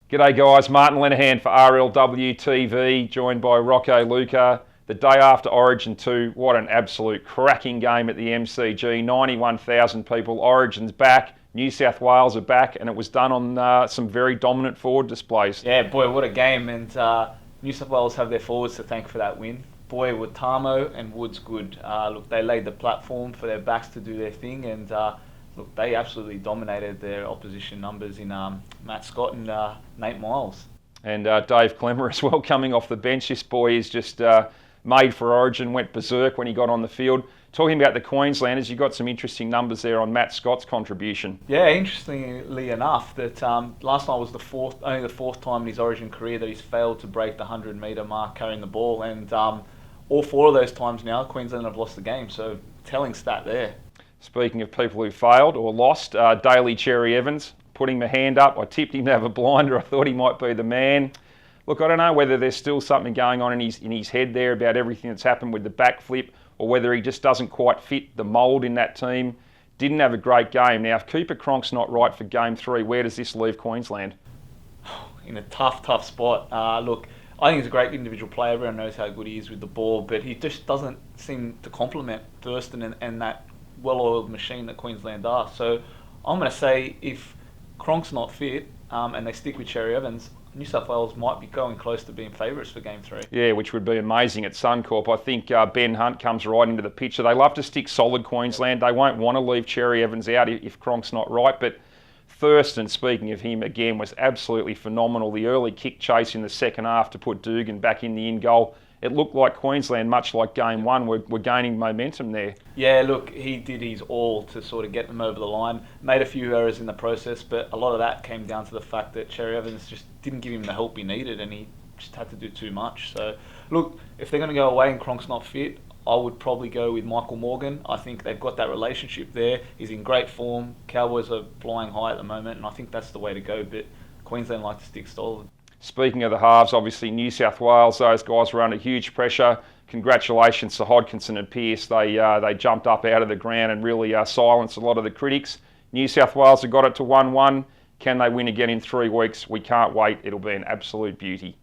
G'day guys, Martin Lenihan for RLW TV, joined by Rocco Luca. The day after Origin 2, what an absolute cracking game at the MCG. 91,000 people, Origin's back, New South Wales are back, and it was done on some very dominant forward displays. Yeah, boy, what a game, and New South Wales have their forwards to thank for that win. Boy, were Tamo and Woods good. Look, they laid the platform for their backs to do their thing, and look, they absolutely dominated their opposition numbers in Matt Scott and Nate Miles. And Dave Clemmer as well, coming off the bench. This boy is just made for Origin, went berserk when he got on the field. Talking about the Queenslanders, you got some interesting numbers there on Matt Scott's contribution. Yeah, interestingly enough, that last night was only the fourth time in his Origin career that he's failed to break the 100-metre mark carrying the ball, and all four of those times now, Queensland have lost the game. So, telling stat there. Speaking of people who failed or lost, Daly CherryEvans, putting my hand up. I tipped him to have a blinder. I thought he might be the man. Look, I don't know whether there's still something going on in his head there about everything that's happened with the backflip, or whether he just doesn't quite fit the mould in that team. Didn't have a great game. Now, if Cooper Cronk's not right for Game 3, where does this leave Queensland? In a tough spot. Look, I think he's a great individual player. Everyone knows how good he is with the ball, but he just doesn't seem to complement Thurston and that well-oiled machine that Queensland are. So I'm going to say if Cronk's not fit and they stick with CherryEvans, New South Wales might be going close to being favourites for Game 3. Yeah, which would be amazing at Suncorp. I think Ben Hunt comes right into the picture. They love to stick solid Queensland. They won't want to leave CherryEvans out if Cronk's not right. But Thurston, speaking of him again, was absolutely phenomenal. The early kick chase in the second half to put Dugan back in the in goal. It looked like Queensland, much like Game 1, were gaining momentum there. Yeah, look, he did his all to sort of get them over the line. Made a few errors in the process, but a lot of that came down to the fact that CherryEvans just didn't give him the help he needed, and he just had to do too much. So, look, if they're going to go away and Cronk's not fit, I would probably go with Michael Morgan. I think they've got that relationship there. He's in great form. Cowboys are flying high at the moment, and I think that's the way to go. But Queensland like to stick solid. Speaking of the halves, obviously New South Wales, those guys were under huge pressure. Congratulations to Hodkinson and Pearce. They jumped up out of the ground and really silenced a lot of the critics. New South Wales have got it to 1-1. Can they win again in 3 weeks? We can't wait. It'll be an absolute beauty.